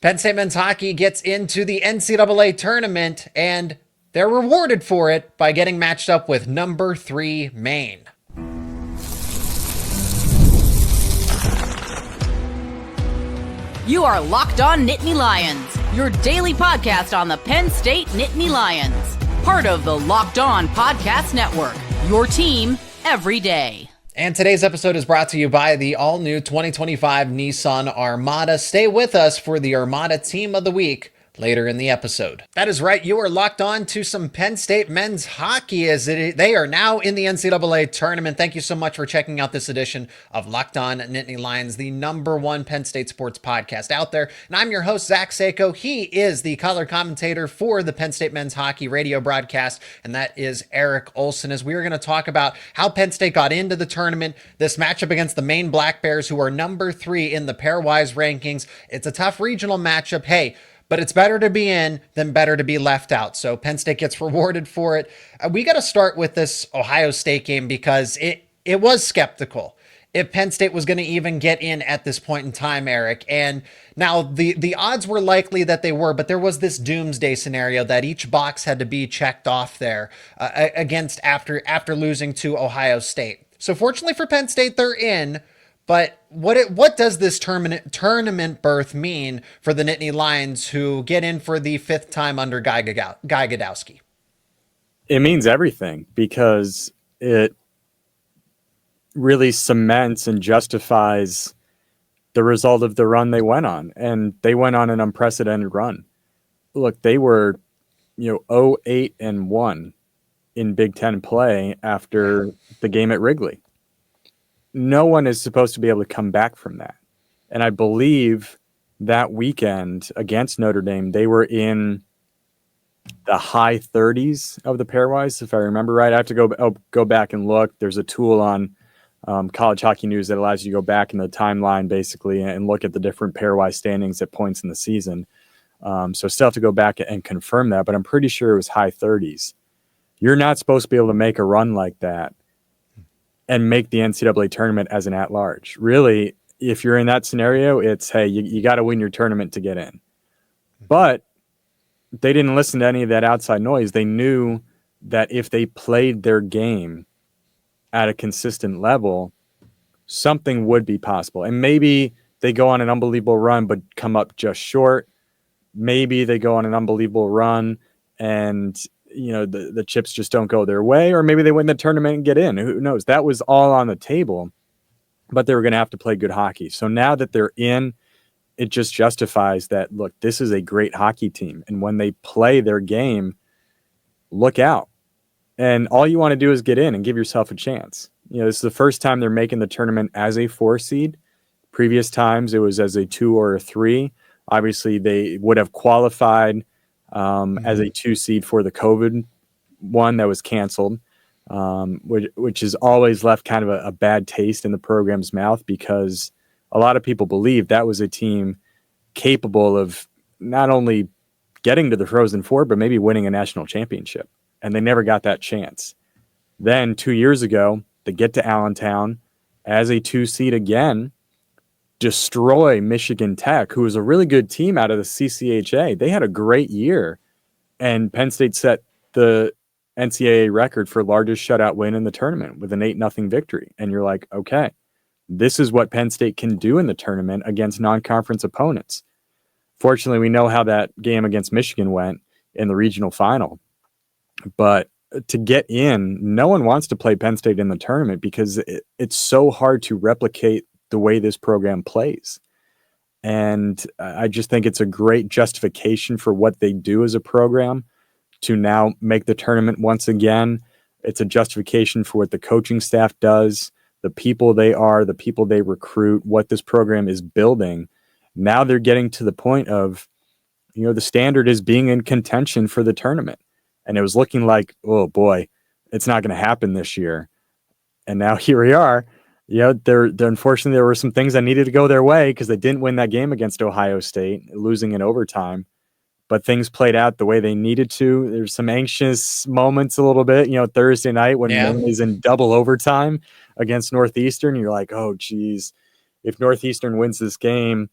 Penn State men's hockey gets into the NCAA tournament, and they're rewarded for it by getting matched up with number 3 Maine. You are Locked On Nittany Lions, your daily podcast on the Penn State Nittany Lions. Part of the Locked On Podcast Network, your team every day. And today's episode is brought to you by the all-new 2025 Nissan Armada. Stay with us for the Armada Team of the Week later in the episode. That is right. You are locked on to some Penn State men's hockey as they are now in the NCAA tournament. Thank you so much for checking out this edition of Locked On Nittany Lions, the #1 Penn State sports podcast out there. And I'm your host, Zach Seyko. He is the color commentator for the Penn State men's hockey radio broadcast, and that is Eric Ohlson. As we are going to talk about how Penn State got into the tournament, this matchup against the Maine Black Bears, who are number 3 in the pairwise rankings. It's a tough regional matchup. Hey, but it's better to be in than better to be left out. So Penn State gets rewarded for it. We got to start with this Ohio State game because it was skeptical if Penn State was going to even get in at this point in time, Eric. And now the odds were likely that they were, but there was this doomsday scenario that each box had to be checked off there against after losing to Ohio State. So fortunately for Penn State, they're in. But what does this tournament berth mean for the Nittany Lions, who get in for the 5th time under Guy Gadowski? It means everything because it really cements and justifies the result of the run they went on. And they went on an unprecedented run. Look, they were, 0-8-1 in Big Ten play after the game at Wrigley. No one is supposed to be able to come back from that. And I believe that weekend against Notre Dame, they were in the high 30s of the pairwise, if I remember right. I have to go back and look. There's a tool on College Hockey News that allows you to go back in the timeline, basically, and look at the different pairwise standings at points in the season. So still have to go back and confirm that, but I'm pretty sure it was high 30s. You're not supposed to be able to make a run like that and make the NCAA tournament as an at-large. Really, if you're in that scenario, it's, hey, you got to win your tournament to get in. But they didn't listen to any of that outside noise. They knew that if they played their game at a consistent level, something would be possible. And maybe they go on an unbelievable run but come up just short. Maybe they go on an unbelievable run and the chips just don't go their way, or maybe they win the tournament and get in. Who knows? That was all on the table, but they were going to have to play good hockey. So now that they're in, it just justifies that, look, this is a great hockey team. And when they play their game, look out. And all you want to do is get in and give yourself a chance. This is the first time they're making the tournament as a 4 seed. Previous times it was as a 2 or a 3. Obviously they would have qualified as a 2 seed for the COVID one that was canceled, which has always left kind of a bad taste in the program's mouth, because a lot of people believe that was a team capable of not only getting to the Frozen Four, but maybe winning a national championship. And they never got that chance. Then 2 years ago, they get to Allentown as a 2 seed again, destroy Michigan Tech, who was a really good team out of the CCHA. They had a great year, and Penn State set the NCAA record for largest shutout win in the tournament with an 8-0 victory. And you're like, okay, this is what Penn State can do in the tournament against non-conference opponents. Fortunately, we know how that game against Michigan went in the regional final. But to get in, no one wants to play Penn State in the tournament because it's so hard to replicate the way this program plays. And I just think it's a great justification for what they do as a program to now make the tournament once again. It's a justification for what the coaching staff does, the people they are, the people they recruit, what this program is building. Now they're getting to the point of, the standard is being in contention for the tournament. And it was looking like, oh boy, it's not going to happen this year. And now here we are. Unfortunately, there were some things that needed to go their way because they didn't win that game against Ohio State, losing in overtime. But things played out the way they needed to. There's some anxious moments a little bit, Thursday night when Maine is in double overtime against Northeastern. You're like, oh, geez, if Northeastern wins this game,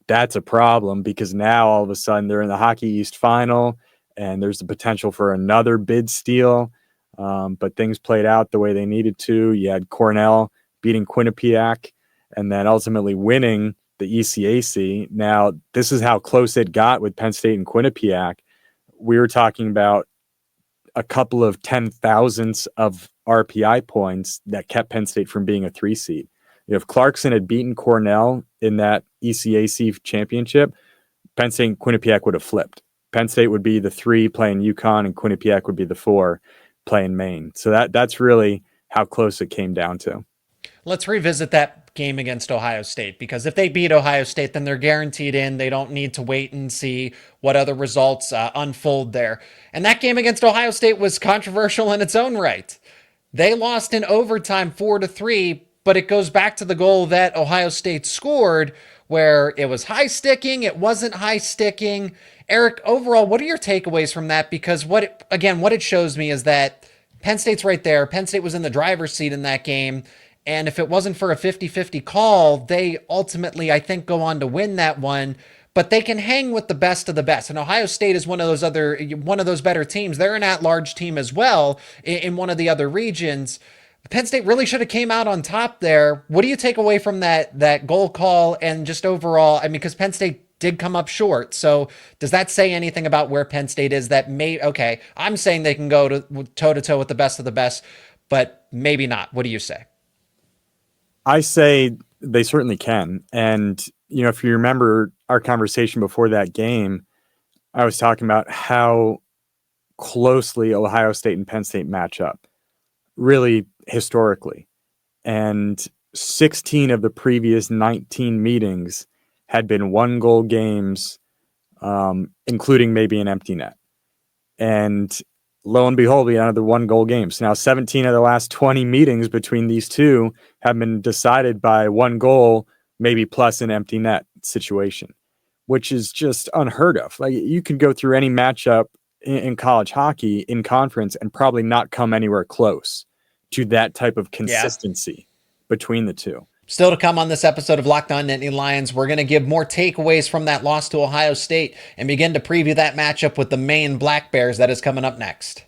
that's a problem because now all of a sudden they're in the Hockey East final and there's the potential for another bid steal. But things played out the way they needed to. You had Cornell beating Quinnipiac and then ultimately winning the ECAC. Now, this is how close it got with Penn State and Quinnipiac. We were talking about a couple of 10,000ths of RPI points that kept Penn State from being a 3 seed. If Clarkson had beaten Cornell in that ECAC championship, Penn State and Quinnipiac would have flipped. Penn State would be the 3 playing UConn, and Quinnipiac would be the 4 playing Maine. So that's really how close it came down to. Let's revisit that game against Ohio State, because if they beat Ohio State, then they're guaranteed in. They don't need to wait and see what other results unfold there. And that game against Ohio State was controversial in its own right. They lost in overtime 4-3, but it goes back to the goal that Ohio State scored where it was high sticking, it wasn't high sticking. Eric, overall, what are your takeaways from that? Because what it shows me is that Penn State's right there. Penn State was in the driver's seat in that game. And if it wasn't for a 50-50 call, they ultimately, I think, go on to win that one. But they can hang with the best of the best. And Ohio State is one of those better teams. They're an at-large team as well in one of the other regions. Penn State really should have came out on top there. What do you take away from that goal call and just overall? I mean, because Penn State did come up short. So does that say anything about where Penn State is? Okay, I'm saying they can go toe-to-toe with the best of the best, but maybe not. What do you say? I say they certainly can. And, if you remember our conversation before that game, I was talking about how closely Ohio State and Penn State match up, really historically. And 16 of the previous 19 meetings had been 1-goal games, including maybe an empty net. And lo and behold, we had another 1-goal games. Now, 17 of the last 20 meetings between these two have been decided by 1 goal, maybe plus an empty net situation, which is just unheard of. Like, you can go through any matchup in college hockey in conference and probably not come anywhere close to that type of consistency between the two. Still to come on this episode of Locked On Nittany Lions, we're going to give more takeaways from that loss to Ohio State and begin to preview that matchup with the Maine Black Bears that is coming up next.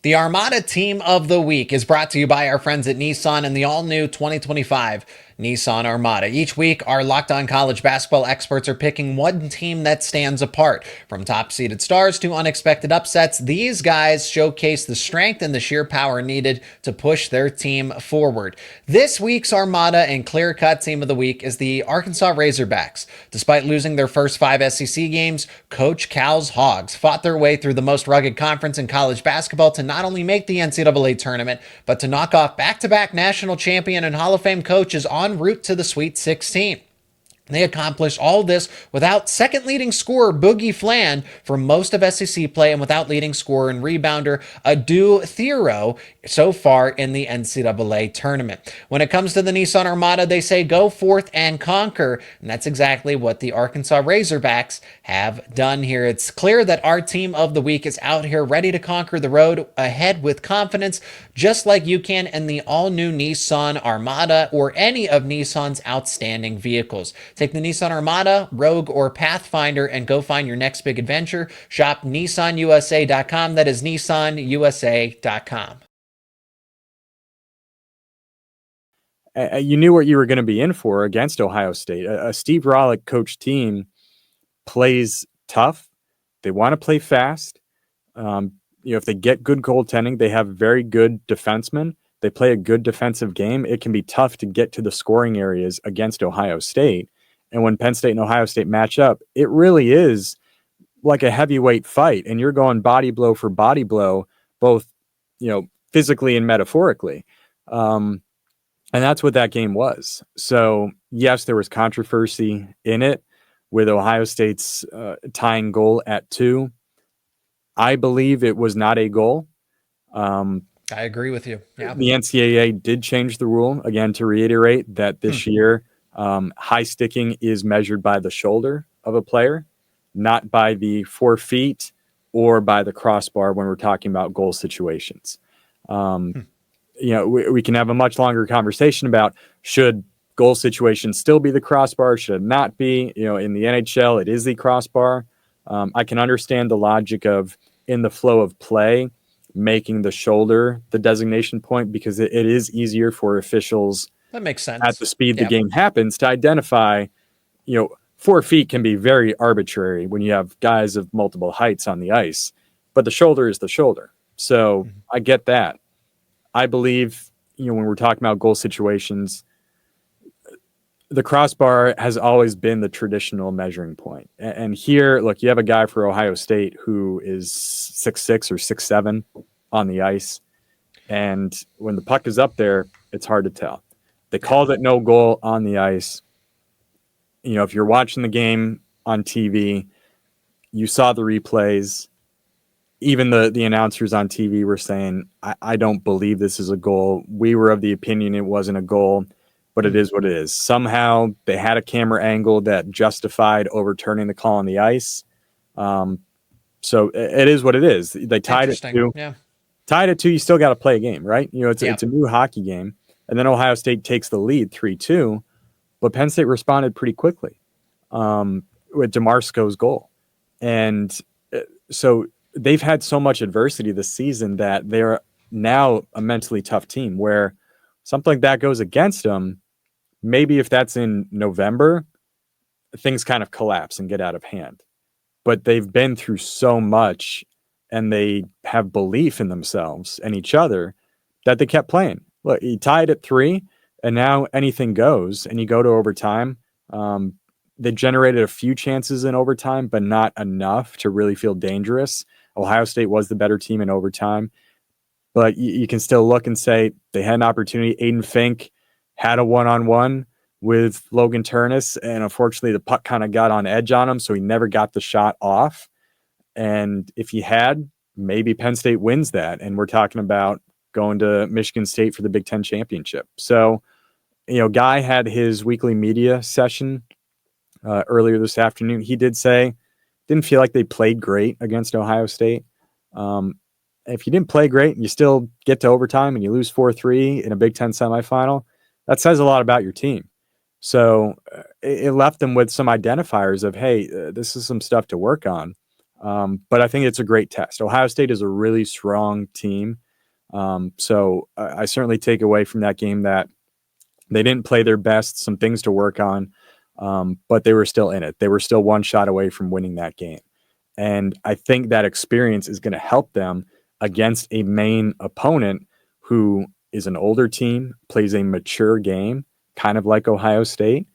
The Armada Team of the Week is brought to you by our friends at Nissan and the all-new 2025 Nissan Armada. Each week, our Locked On College basketball experts are picking one team that stands apart. From top-seeded stars to unexpected upsets, these guys showcase the strength and the sheer power needed to push their team forward. This week's Armada and clear-cut Team of the Week is the Arkansas Razorbacks. Despite losing their first 5 SEC games, Coach Cal's Hogs fought their way through the most rugged conference in college basketball to not only make the NCAA tournament, but to knock off back-to-back national champion and Hall of Fame coaches en route to the Sweet 16. They accomplished all this without second leading scorer Boogie Flan for most of SEC play and without leading scorer and rebounder Adu Thero so far in the NCAA tournament. When it comes to the Nissan Armada, they say go forth and conquer, and that's exactly what the Arkansas Razorbacks have done here. It's clear that our Team of the Week is out here ready to conquer the road ahead with confidence, just like you can in the all-new Nissan Armada or any of Nissan's outstanding vehicles. Take the Nissan Armada, Rogue, or Pathfinder and go find your next big adventure. Shop NissanUSA.com. That is NissanUSA.com. You knew what you were going to be in for against Ohio State. A Steve Rollick coach team plays tough. They want to play fast. If they get good goaltending, they have very good defensemen. They play a good defensive game. It can be tough to get to the scoring areas against Ohio State. And when Penn State and Ohio State match up, it really is like a heavyweight fight. And you're going body blow for body blow, both, physically and metaphorically. And that's what that game was. So, yes, there was controversy in it with Ohio State's tying goal at 2. I believe it was not a goal. I agree with you. Yeah. The NCAA did change the rule, again, to reiterate that this year, high sticking is measured by the shoulder of a player, not by the 4 feet or by the crossbar when we're talking about goal situations. We can have a much longer conversation about should goal situation still be the crossbar? Should it not be? In the NHL, it is the crossbar. I can understand the logic of, in the flow of play, making the shoulder the designation point, because it is easier for officials, that makes sense, at the speed the game happens, to identify. 4 feet can be very arbitrary when you have guys of multiple heights on the ice, but the shoulder is the shoulder. So I get that. I believe, when we're talking about goal situations, the crossbar has always been the traditional measuring point. And here, look, you have a guy for Ohio State who is 6'6" or 6'7" on the ice. And when the puck is up there, it's hard to tell. They called it no goal on the ice. If you're watching the game on TV, you saw the replays. Even the announcers on TV were saying, I don't believe this is a goal. We were of the opinion it wasn't a goal, but it is what it is. Somehow they had a camera angle that justified overturning the call on the ice. So it is what it is. They tied it to, you still got to play a game, right? It's a new hockey game. And then Ohio State takes the lead 3-2. But Penn State responded pretty quickly with DeMarco's goal. And so they've had so much adversity this season that they're now a mentally tough team, where something like that goes against them. Maybe if that's in November, things kind of collapse and get out of hand. But they've been through so much, and they have belief in themselves and each other, that they kept playing. Look, he tied at 3. And now anything goes, and you go to overtime. They generated a few chances in overtime, but not enough to really feel dangerous. Ohio State was the better team in overtime, but you can still look and say they had an opportunity. Aiden Fink had a one-on-one with Logan Turnus, and unfortunately the puck kind of got on edge on him, so he never got the shot off. And if he had, maybe Penn State wins that, and we're talking about going to Michigan State for the Big Ten championship. So, Guy had his weekly media session earlier this afternoon. He did say, didn't feel like they played great against Ohio State. If you didn't play great and you still get to overtime and you lose 4-3 in a Big Ten semifinal, that says a lot about your team. So it left them with some identifiers of, hey, this is some stuff to work on. But I think it's a great test. Ohio State is a really strong team. So I certainly take away from that game that they didn't play their best, some things to work on, but they were still in it. They were still one shot away from winning that game. And I think that experience is going to help them against a Maine opponent who is an older team, plays a mature game, kind of like Ohio State,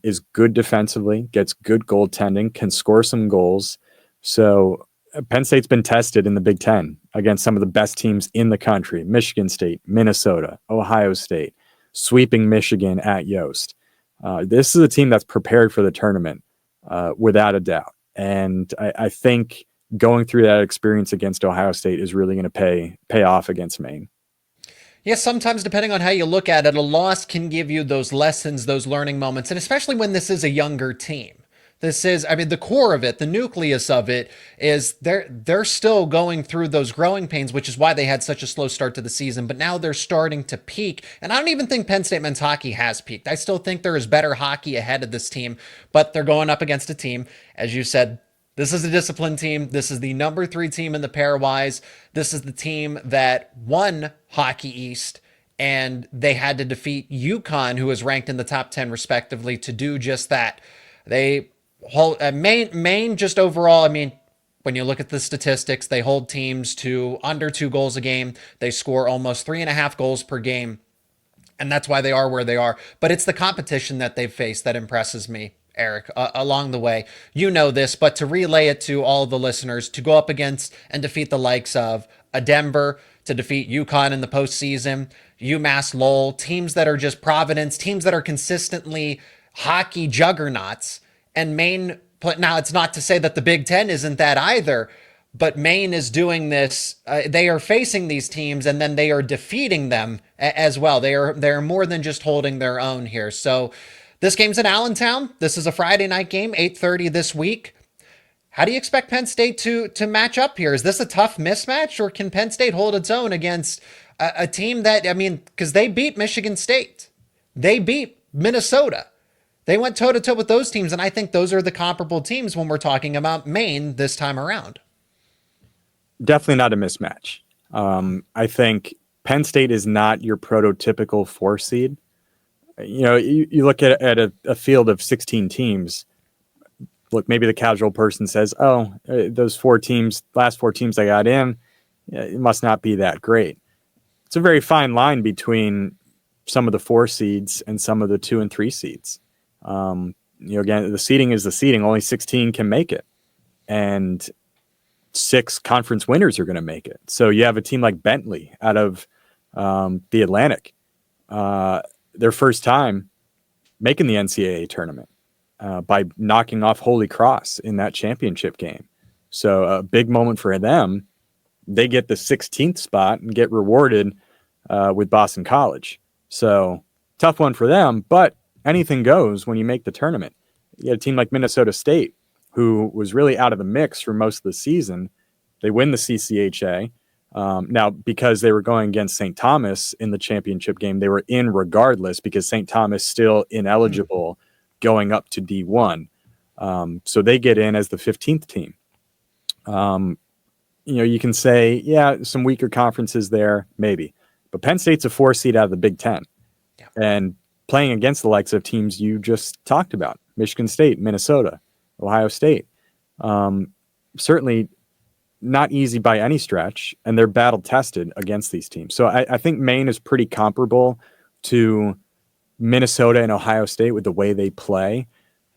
is good defensively, gets good goaltending, can score some goals. So Penn State's been tested in the Big Ten against some of the best teams in the country: Michigan State, Minnesota, Ohio State, sweeping Michigan at Yost. This is a team that's prepared for the tournament without a doubt. And I think going through that experience against Ohio State is really going to pay off against Maine. Yes, sometimes depending on how you look at it, a loss can give you those lessons, those learning moments, and especially when this is a younger team. This is, the core of it, the nucleus of it is they're still going through those growing pains, which is why they had such a slow start to the season. But now they're starting to peak. And I don't even think Penn State men's hockey has peaked. I still think there is better hockey ahead of this team, but they're going up against a team, as you said, this is a disciplined team. This is the number 3 team in the pairwise. This is the team that won Hockey East, and they had to defeat UConn, who is ranked in the top 10 respectively, to do just that. They hold Maine just overall. When you look at the statistics, they hold teams to under 2 goals a game. They score almost 3.5 goals per game, and that's why they are where they are. But it's the competition that they've faced that impresses me, Eric, along the way. You know this, but to relay it to all the listeners, to go up against and defeat the likes of a Denver, to defeat UConn in the postseason, UMass Lowell, teams that are just Providence, teams that are consistently hockey juggernauts. And Maine, now it's not to say that the Big Ten isn't that either, but Maine is doing this. They are facing these teams and then they are defeating them as well. They are more than just holding their own here. So this game's in Allentown. This is a Friday night game, 8:30 this week. How do you expect Penn State to match up here? Is this a tough mismatch, or can Penn State hold its own against a team that, because they beat Michigan State. They beat Minnesota. They went toe-to-toe with those teams, and I think those are the comparable teams when we're talking about Maine this time around. Definitely not a mismatch. I think Penn State is not your prototypical 4 seed. You look at a field of 16 teams. Look, maybe the casual person says, oh, those 4 teams, last 4 teams I got in, it must not be that great. It's a very fine line between some of the 4 seeds and some of the 2 and 3 seeds. Again, the seeding is the seeding. Only 16 can make it. And 6 conference winners are going to make it. So you have a team like Bentley out of the Atlantic, their first time making the NCAA tournament by knocking off Holy Cross in that championship game. So a big moment for them. They get the 16th spot and get rewarded with Boston College. So tough one for them, but anything goes when you make the tournament. You got a team like Minnesota State, who was really out of the mix for most of the season. They win the CCHA. Now, because they were going against St. Thomas in the championship game, they were in regardless because St. Thomas still ineligible going up to D1. So they get in as the 15th team. You can say, yeah, some weaker conferences there, maybe. But Penn State's a 4 seed out of the Big Ten. Yeah. And playing against the likes of teams you just talked about, Michigan State, Minnesota, Ohio State. Certainly not easy by any stretch, and they're battle-tested against these teams. So I think Maine is pretty comparable to Minnesota and Ohio State with the way they play.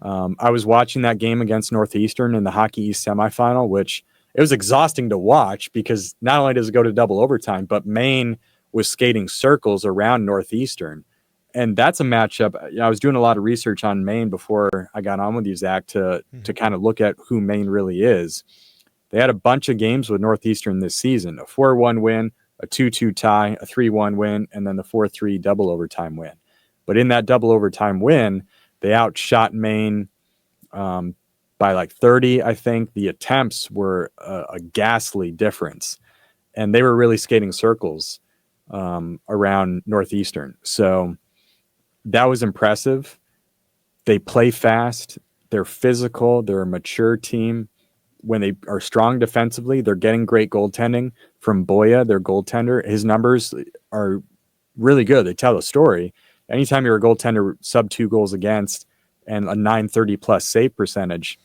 I was watching that game against Northeastern in the Hockey East semifinal, which it was exhausting to watch because not only does it go to double overtime, but Maine was skating circles around Northeastern. And that's a matchup. I was doing a lot of research on Maine before I got on with you, Zach, to kind of look at who Maine really is. They had a bunch of games with Northeastern this season, a 4-1 win, a 2-2 tie, a 3-1 win, and then the 4-3 double overtime win. But in that double overtime win, they outshot Maine by like 30, I think. The attempts were a ghastly difference. And they were really skating circles around Northeastern. So that was impressive. They play fast. They're physical. They're a mature team. When they are strong defensively, they're getting great goaltending from Boya, their goaltender. His numbers are really good. They tell the story. Anytime you're a goaltender, sub 2 goals against and a 930 plus save percentage,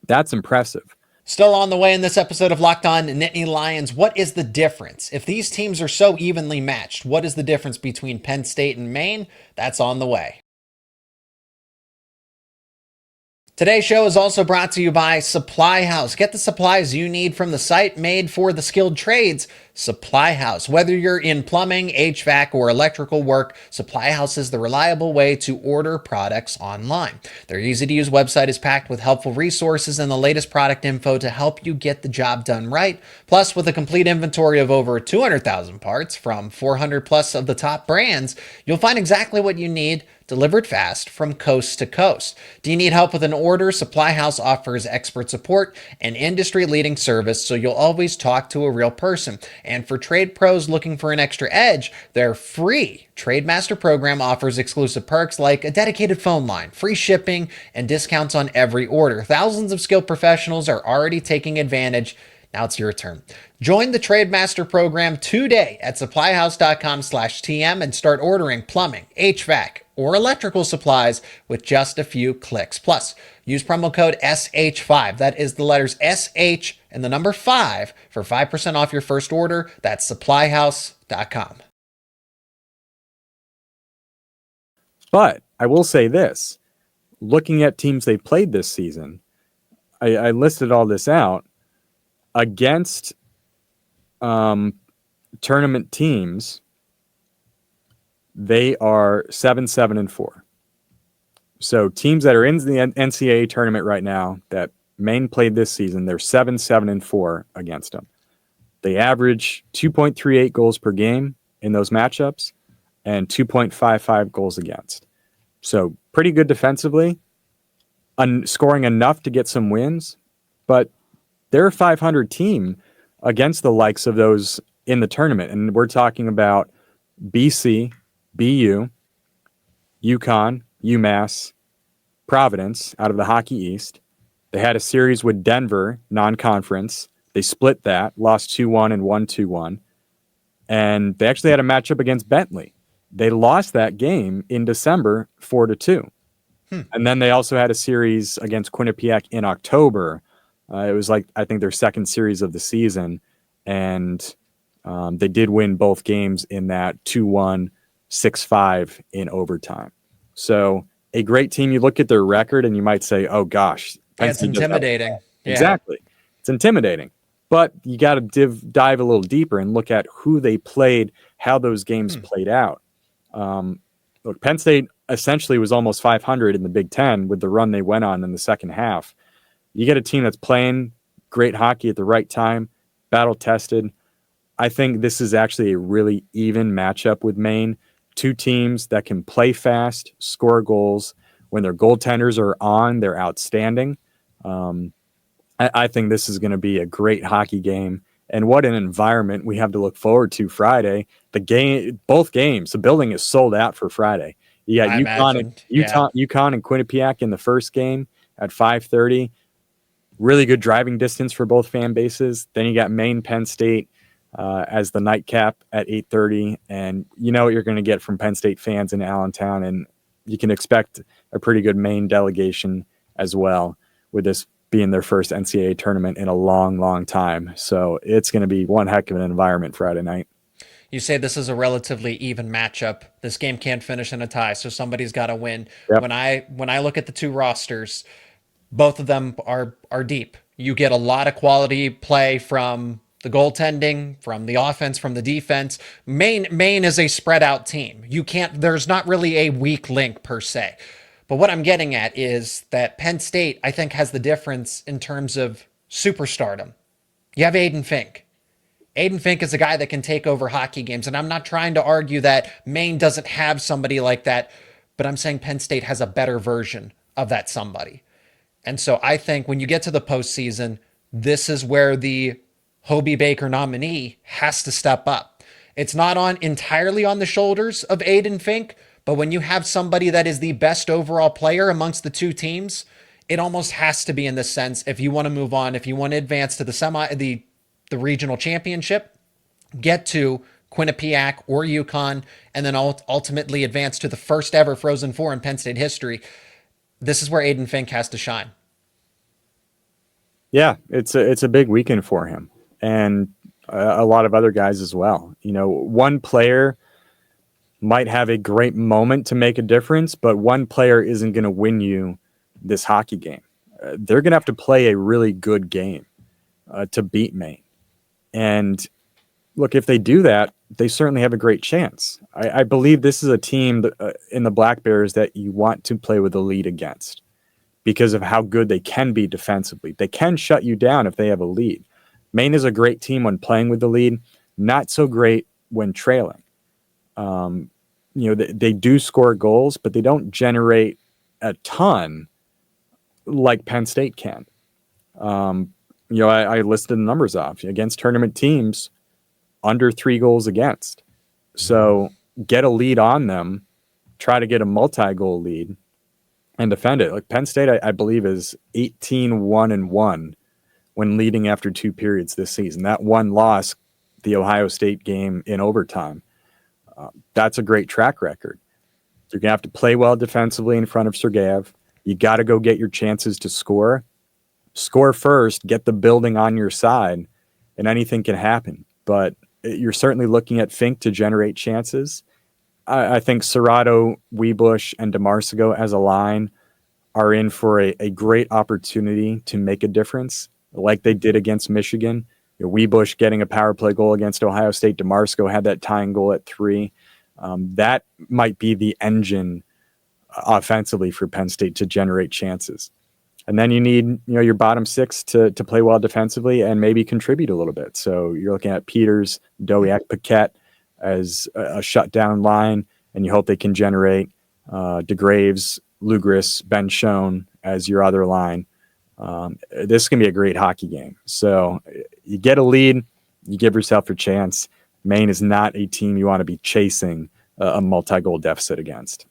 that's impressive. Still on the way in this episode of Locked On Nittany Lions, what is the difference? If these teams are so evenly matched, what is the difference between Penn State and Maine? That's on the way. Today's show is also brought to you by Supply House. Get the supplies you need from the site made for the skilled trades, Supply House. Whether you're in plumbing, HVAC, or electrical work, Supply House is the reliable way to order products online. Their easy-to-use website is packed with helpful resources and the latest product info to help you get the job done right. Plus, with a complete inventory of over 200,000 parts from 400 plus of the top brands, you'll find exactly what you need delivered fast from coast to coast. Do you need help with an order? Supply House offers expert support and industry-leading service, so you'll always talk to a real person. And for trade pros looking for an extra edge, their free Trademaster program offers exclusive perks like a dedicated phone line, free shipping, and discounts on every order. Thousands of skilled professionals are already taking advantage. Now it's your turn. Join the Trademaster program today at supplyhouse.com/TM and start ordering plumbing, HVAC, or electrical supplies with just a few clicks. Plus, use promo code SH5. That is the letters SH and the number 5 for 5% off your first order. That's supplyhouse.com. But I will say this, looking at teams they played this season, I listed all this out. Against tournament teams, they are 7-7-4. So teams that are in the NCAA tournament right now that Maine played this season, they're 7-7-4 against them. They average 2.38 goals per game in those matchups and 2.55 goals against. So pretty good defensively, scoring enough to get some wins, but they're a 500 team against the likes of those in the tournament. And we're talking about BC, BU, UConn, UMass, Providence out of the Hockey East. They had a series with Denver, non-conference. They split that, lost 2-1 and won 2-1. And they actually had a matchup against Bentley. They lost that game in December 4-2. And then they also had a series against Quinnipiac in October. It was like, I think, their second series of the season. And they did win both games in that 2-1, 6-5 in overtime. So a great team. You look at their record and you might say, oh, gosh. It's intimidating. Yeah. Exactly. It's intimidating. But you got to dive a little deeper and look at who they played, how those games played out. Look, Penn State essentially was almost 500 in the Big Ten with the run they went on in the second half. You get a team that's playing great hockey at the right time, battle-tested. I think this is actually a really even matchup with Maine. Two teams that can play fast, score goals. When their goaltenders are on, they're outstanding. I think this is going to be a great hockey game. And what an environment we have to look forward to Friday. Both games, the building is sold out for Friday. You got UConn and Quinnipiac in the first game at 5:30. Really good driving distance for both fan bases. Then you got Maine, Penn State as the nightcap at 8:30. And you know what you're going to get from Penn State fans in Allentown. And you can expect a pretty good Maine delegation as well, with this being their first NCAA tournament in a long, long time. So it's going to be one heck of an environment Friday night. You say this is a relatively even matchup. This game can't finish in a tie, so somebody's got to win. Yep. When I look at the two rosters, both of them are deep. You get a lot of quality play from the goaltending, from the offense, from the defense. Maine is a spread out team. There's not really a weak link per se. But what I'm getting at is that Penn State, I think, has the difference in terms of superstardom. You have Aiden Fink. Aiden Fink is a guy that can take over hockey games. And I'm not trying to argue that Maine doesn't have somebody like that, but I'm saying Penn State has a better version of that somebody. And so I think when you get to the postseason, this is where the Hobie Baker nominee has to step up. It's not entirely on the shoulders of Aiden Fink, but when you have somebody that is the best overall player amongst the two teams, it almost has to be in this sense. If you want to move on, if you want to advance to the regional championship, get to Quinnipiac or UConn, and then ultimately advance to the first ever Frozen Four in Penn State history, this is where Aiden Fink has to shine. Yeah, it's a big weekend for him, and a lot of other guys as well. You know, one player might have a great moment to make a difference, but one player isn't going to win you this hockey game. They're going to have to play a really good game to beat Maine. And look, if they do that, they certainly have a great chance. I believe this is a team in the Black Bears that you want to play with the lead against because of how good they can be defensively. They can shut you down if they have a lead. Maine is a great team when playing with the lead, not so great when trailing. They do score goals, but they don't generate a ton like Penn State can. I listed the numbers off against tournament teams, under 3 goals against. So get a lead on them, try to get a multi-goal lead, and defend it. Like Penn State, I believe, is 18-1-1 when leading after 2 periods this season. That one loss, the Ohio State game in overtime. That's a great track record. You're going to have to play well defensively in front of Sergeyev. You got to go get your chances to score. Score first, get the building on your side, and anything can happen. But you're certainly looking at Fink to generate chances. I think Serrato, Wiebusch, and DeMarsigo as a line are in for a great opportunity to make a difference, like they did against Michigan. Wiebusch getting a power play goal against Ohio State. DeMarsigo had that tying goal at 3. That might be the engine offensively for Penn State to generate chances. And then you need your bottom 6 to play well defensively and maybe contribute a little bit. So you're looking at Peters, Dowiak, Paquette as a shutdown line, and you hope they can generate DeGraves, Lugris, Ben Schoen as your other line. This is going to be a great hockey game. So you get a lead, you give yourself a chance. Maine is not a team you want to be chasing a multi-goal deficit against.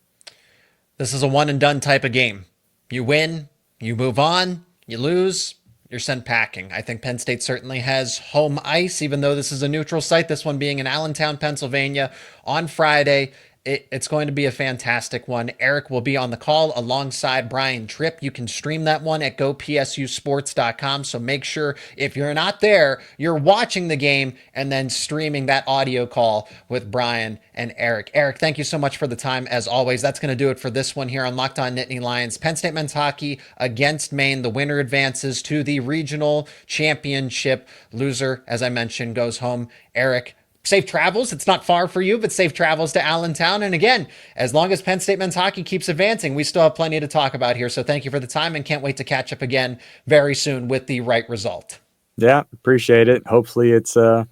This is a one and done type of game. You win, you move on, you lose, you're sent packing. I think Penn State certainly has home ice, even though this is a neutral site, this one being in Allentown, Pennsylvania on Friday. It's going to be a fantastic one. Eric will be on the call alongside Brian Tripp. You can stream that one at gopsusports.com. So make sure if you're not there, you're watching the game and then streaming that audio call with Brian and Eric. Eric, thank you so much for the time as always. That's going to do it for this one here on Locked On Nittany Lions. Penn State men's hockey against Maine. The winner advances to the regional championship. Loser, as I mentioned, goes home. Eric, safe travels. It's not far for you, but safe travels to Allentown. And again, as long as Penn State men's hockey keeps advancing, we still have plenty to talk about here. So thank you for the time and can't wait to catch up again very soon with the right result. Yeah, appreciate it. Hopefully it's a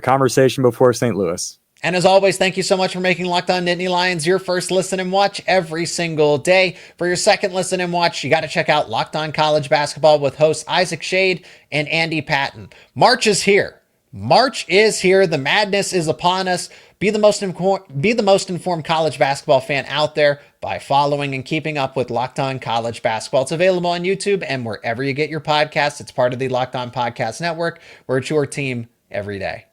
conversation before St. Louis. And as always, thank you so much for making Locked On Nittany Lions your first listen and watch every single day. For your second listen and watch, you got to check out Locked On College Basketball with hosts Isaac Shade and Andy Patton. March is here. March is here. The madness is upon us. Be the most informed college basketball fan out there by following and keeping up with Locked On College Basketball. It's available on YouTube and wherever you get your podcasts. It's part of the Locked On Podcast Network, where it's your team every day.